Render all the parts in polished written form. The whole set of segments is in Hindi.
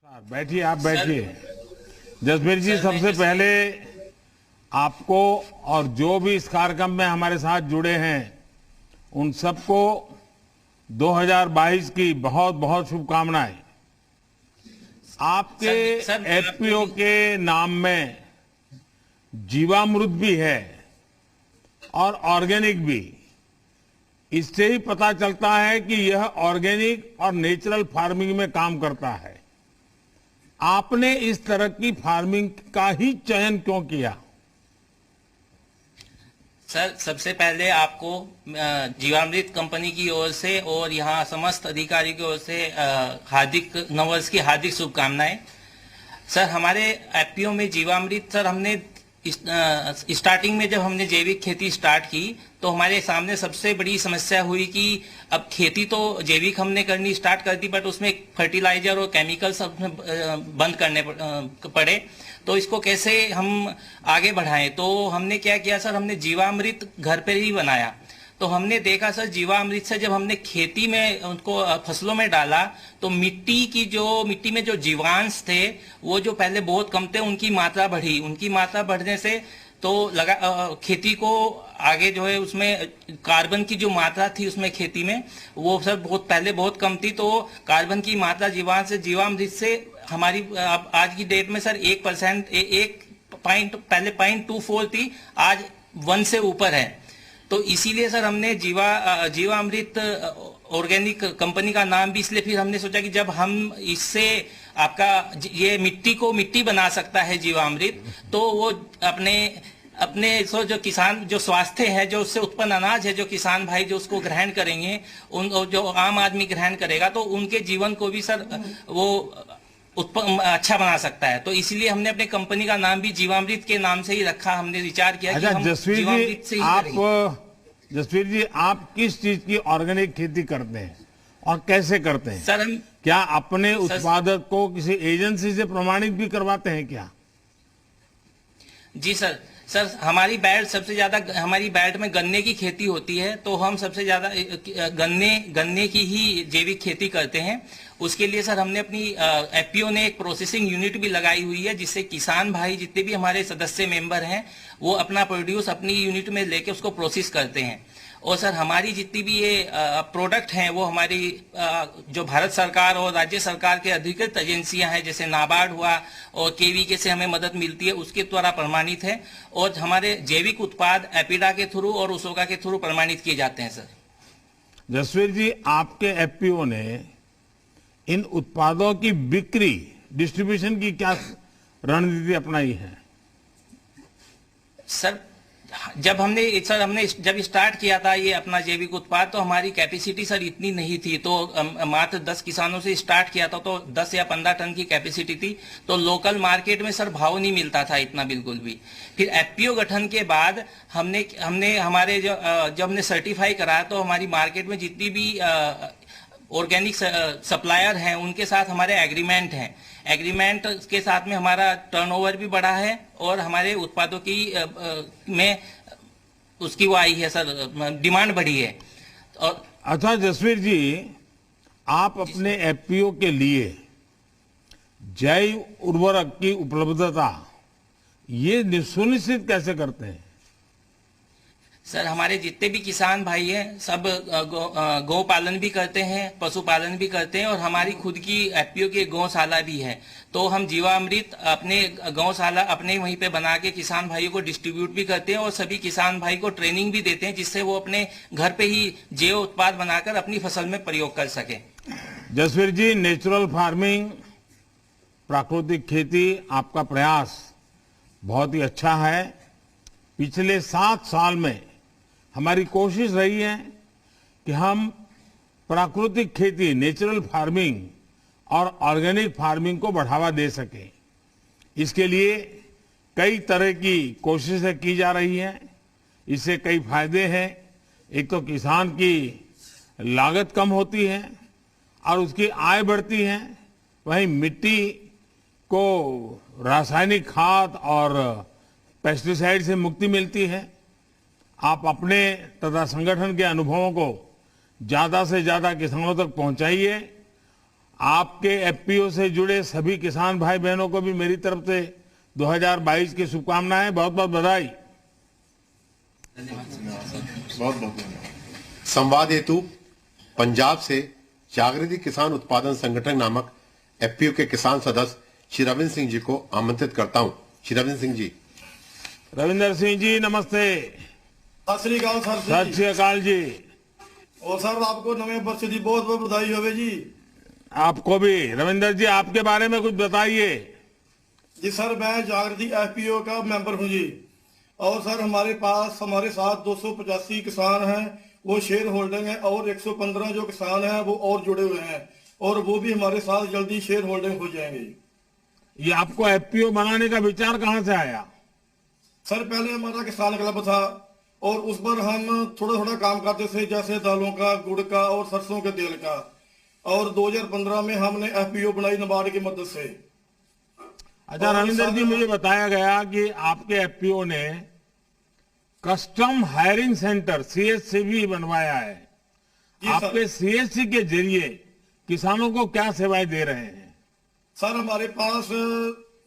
बैठिए, आप बैठिए। जसवीर जी, सबसे पहले आपको और जो भी इस कार्यक्रम में हमारे साथ जुड़े हैं उन सबको 2022 की बहुत बहुत शुभकामनाएं। आपके एफपीओ के नाम में जीवामृत भी है और ऑर्गेनिक भी। इससे ही पता चलता है कि यह ऑर्गेनिक और नेचुरल फार्मिंग में काम करता है। आपने इस तरह की फार्मिंग का ही चयन क्यों किया? सर, सबसे पहले आपको जीवामृत कंपनी की ओर से और यहाँ समस्त अधिकारी की ओर से हार्दिक नववर्ष की हार्दिक शुभकामनाएं। सर, हमारे एफपीओ में जीवामृत, सर, हमने स्टार्टिंग में जब हमने जैविक खेती स्टार्ट की तो हमारे सामने सबसे बड़ी समस्या हुई कि अब खेती तो जैविक हमने करनी स्टार्ट कर दी, बट उसमें फर्टिलाइजर और केमिकल सब बंद करने पड़े। तो इसको कैसे हम आगे बढ़ाएं? तो हमने क्या किया सर, हमने जीवामृत घर पर ही बनाया। तो हमने देखा सर, जीवामृत से जब हमने खेती में उनको फसलों में डाला तो मिट्टी में जो जीवांश थे वो जो पहले बहुत कम थे उनकी मात्रा बढ़ी। उनकी मात्रा बढ़ने से तो खेती को आगे जो है उसमें कार्बन की जो मात्रा थी उसमें खेती में वो सर पहले बहुत कम थी। तो कार्बन की मात्रा जीवामृत से हमारी आज की डेट में सर 1%, पहले 0.24 थी, आज 1 से ऊपर है। तो इसीलिए सर हमने जीवामृत ऑर्गेनिक कंपनी का नाम भी इसलिए फिर हमने सोचा कि जब हम इससे आपका ये मिट्टी बना सकता है जीवामृत, तो वो अपने जो किसान जो स्वास्थ्य है, जो उससे उत्पन्न अनाज है, जो किसान भाई जो उसको ग्रहण करेंगे, उन जो आम आदमी ग्रहण करेगा तो उनके जीवन को भी सर वो अच्छा बना सकता है। तो इसीलिए हमने अपने कंपनी का नाम भी जीवामृत के नाम से ही रखा। हमने विचार किया कि हम जीवामृत से ही करेंगे। जसवीर जी, आप किस चीज की ऑर्गेनिक खेती करते हैं और कैसे करते हैं? सर, हम क्या अपने उत्पादक को किसी एजेंसी से प्रमाणित भी करवाते हैं क्या? जी सर, हमारी बेल्ट में गन्ने की खेती होती है, तो हम सबसे ज्यादा गन्ने की ही जैविक खेती करते हैं। उसके लिए सर हमने अपनी एफपीओ ने एक प्रोसेसिंग यूनिट भी लगाई हुई है, जिससे किसान भाई जितने भी हमारे सदस्य मेंबर हैं वो अपना प्रोड्यूस अपनी यूनिट में लेके उसको प्रोसेस करते हैं। और सर हमारी जितनी भी ये प्रोडक्ट हैं वो हमारी जो भारत सरकार और राज्य सरकार के अधिकृत एजेंसियां हैं, जैसे नाबार्ड हुआ और केवीके से हमें मदद मिलती है, उसके द्वारा प्रमाणित है। और हमारे जैविक उत्पाद एपिडा के थ्रू और उसोका के थ्रू प्रमाणित किए जाते हैं। सर जसवीर जी, आपके एफपीओ ने इन उत्पादों की बिक्री डिस्ट्रीब्यूशन की क्या रणनीति अपनाई है? सर, जब हमने जब स्टार्ट किया था ये अपना जैविक उत्पाद, तो हमारी कैपेसिटी सर इतनी नहीं थी। तो मात्र 10 किसानों से स्टार्ट किया था, तो 10 या 15 टन की कैपेसिटी थी। तो लोकल मार्केट में सर भाव नहीं मिलता था इतना बिल्कुल भी। फिर एफपीओ गठन के बाद हमने हमारे जब हमने सर्टिफाई कराया तो हमारी मार्केट में जितनी भी ऑर्गेनिक सप्लायर हैं उनके साथ हमारे एग्रीमेंट हैं। एग्रीमेंट के साथ में हमारा टर्नओवर भी बढ़ा है और हमारे उत्पादों की में उसकी वो आई है सर, डिमांड बढ़ी है। और अच्छा जसवीर जी, आप अपने एफपीओ के लिए जैव उर्वरक की उपलब्धता ये सुनिश्चित कैसे करते हैं? सर, हमारे जितने भी किसान भाई हैं सब गौ पालन भी करते हैं, पशुपालन भी करते हैं और हमारी खुद की एफपीओ की गौशाला भी है। तो हम जीवामृत अपने गौशाला अपने वहीं पे बना के किसान भाइयों को डिस्ट्रीब्यूट भी करते हैं और सभी किसान भाई को ट्रेनिंग भी देते हैं, जिससे वो अपने घर पे ही जैव उत्पाद बनाकर अपनी फसल में प्रयोग कर सके। जसवीर जी, नेचुरल फार्मिंग, प्राकृतिक खेती, आपका प्रयास बहुत ही अच्छा है। पिछले 7 साल में हमारी कोशिश रही है कि हम प्राकृतिक खेती, नेचुरल फार्मिंग और ऑर्गेनिक फार्मिंग को बढ़ावा दे सकें। इसके लिए कई तरह की कोशिशें की जा रही हैं। इससे कई फायदे हैं। एक तो किसान की लागत कम होती है और उसकी आय बढ़ती है। वहीं मिट्टी को रासायनिक खाद और पेस्टिसाइड से मुक्ति मिलती है। आप अपने तथा संगठन के अनुभवों को ज्यादा से ज्यादा किसानों तक पहुंचाइए आपके एफपीओ से जुड़े सभी किसान भाई बहनों को भी मेरी तरफ से 2022 की शुभकामनाएं, बहुत बहुत बधाई। बहुत बहुत धन्यवाद। संवाद हेतु पंजाब से जागृति किसान उत्पादन संगठन नामक एफपीओ के किसान सदस्य श्री रविंद्र सिंह जी को आमंत्रित करता हूं। श्री रविंद्र सिंह जी। रविंद्र सिंह जी नमस्ते। सत श्री अकाल सर जी। सत श्री अकाल जी। और सर आपको नवे वर्ष की बहुत बहुत बधाई होवे जी। आपको भी। रविंद्र जी आपके बारे में कुछ बताइए। जी सर मैं जागृति एफपीओ का मेंबर हूं जी। और सर हमारे साथ 285 किसान हैं, वो शेयर होल्डिंग है, और 115 जो किसान हैं वो और जुड़े हुए हैं, और वो भी हमारे साथ जल्दी शेयर होल्डिंग हो जाएंगे। ये आपको एफपीओ बनाने का विचार कहाँ से आया? सर पहले हमारा किसान क्लब था और उस पर हम थोड़ा थोड़ा काम करते थे, जैसे दालों का, गुड़ का और सरसों के तेल का। और 2015 में हमने एफपीओ बनाई नाबार्ड की मदद से। अच्छा रविंद्र जी, मुझे बताया गया कि आपके एफपीओ ने कस्टम हायरिंग सेंटर सीएससी भी बनवाया है। आपके सीएससी के जरिए किसानों को क्या सेवाएं दे रहे हैं? सर हमारे पास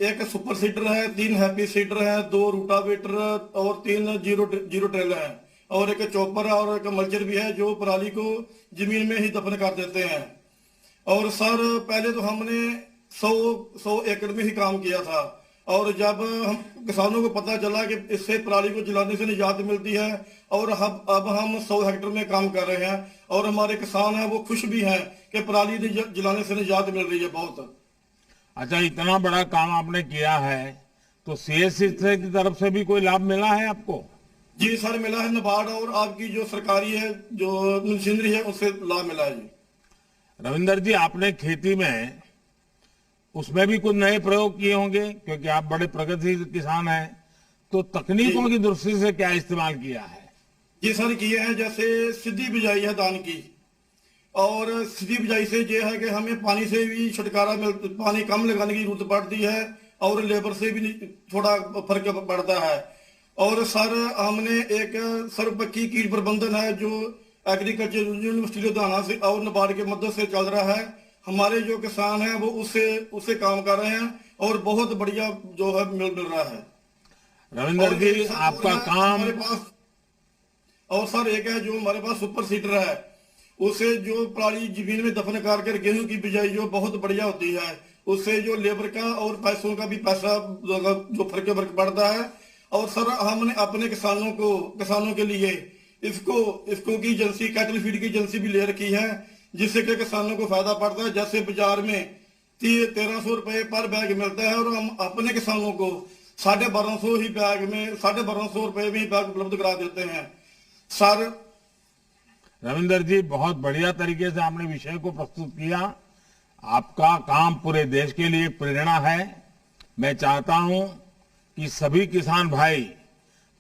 एक सुपर सीडर है, 3 हैप्पी सीडर है, 2 रूटावेटर और 3 जीरो ट्रेलर है, और एक चॉपर और एक मल्चर भी है जो पराली को जमीन में ही दफन कर देते हैं। और सर पहले तो हमने 100 एकड़ में ही काम किया था, और जब हम किसानों को पता चला कि इससे पराली को जलाने से निजात मिलती है, और अब हम 100 हेक्टेयर में काम कर रहे हैं, और हमारे किसान हैं वो खुश भी हैं कि पराली जलाने से निजात मिल रही है बहुत। अच्छा, इतना बड़ा काम आपने किया है तो सीएससी की तरफ से भी कोई लाभ मिला है आपको? जी सर मिला है, नाबार्ड और आपकी जो सरकारी है जो मशीनरी है उससे लाभ मिला है जी। रविंद्र जी आपने खेती में उसमें भी कुछ नए प्रयोग किए होंगे, क्योंकि आप बड़े प्रगतिशील किसान हैं, तो तकनीकों की दृष्टि से क्या इस्तेमाल किया है? जी सर किए हैं, जैसे सीधी बिजाई है धान की, और सीधी बिजाई से ये है कि हमें पानी से भी छुटकारा पानी कम लगाने की जरूरत पड़ती है, और लेबर से भी थोड़ा फर्क पड़ता है। और सर हमने एक सर्वपक्षीय कीट प्रबंधन है जो एग्रीकल्चर यूनिवर्सिटी लुधियाना से और नाबार्ड की मदद से चल रहा है। हमारे जो किसान हैं वो उससे काम कर रहे हैं, और बहुत बढ़िया जो है मिल रहा है। रविंद्र जी आपका काम। हमारे पास और सर एक है जो हमारे पास सुपर सीडर है, उसे जो पराली जमीन में दफन कर गेहूं की बिजाई जो बहुत बढ़िया होती है, उससे जो लेबर का और पैसों का भी पैसा जो फर्क पड़ता है। और सर हमने अपने किसानों के लिए इसको की एजेंसी, कैटल फीड की एजेंसी भी ले रखी है, जिससे कि किसानों को फायदा पड़ता है। जैसे बाजार में 1300 रुपए पर बैग मिलता है, और हम अपने किसानों को 1250 रुपए में ही बैग उपलब्ध करा देते हैं। सर रविंद्र जी बहुत बढ़िया तरीके से आपने विषय को प्रस्तुत किया। आपका काम पूरे देश के लिए प्रेरणा है। मैं चाहता हूं कि सभी किसान भाई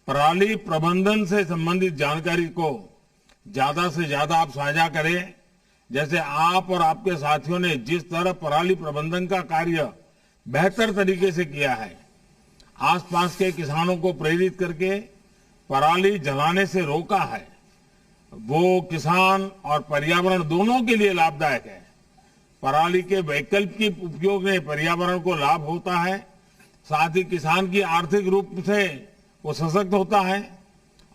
पराली प्रबंधन से संबंधित जानकारी को ज्यादा से ज्यादा आप साझा करें। जैसे आप और आपके साथियों ने जिस तरह पराली प्रबंधन का कार्य बेहतर तरीके से किया है, आसपास के किसानों को प्रेरित करके पराली जलाने से रोका है, वो किसान और पर्यावरण दोनों के लिए लाभदायक है। पराली के वैकल्पिक उपयोग में पर्यावरण को लाभ होता है, साथ ही किसान की आर्थिक रूप से वो सशक्त होता है।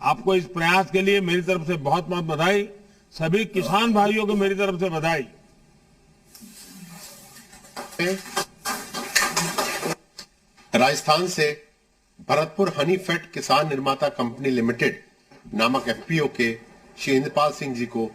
आपको इस प्रयास के लिए मेरी तरफ से बहुत बहुत बधाई। सभी किसान भाइयों को मेरी तरफ से बधाई। राजस्थान से भरतपुर हनी फेड किसान निर्माता कंपनी लिमिटेड नामक एफपीओ के श्री इंद्रपाल सिंह जी को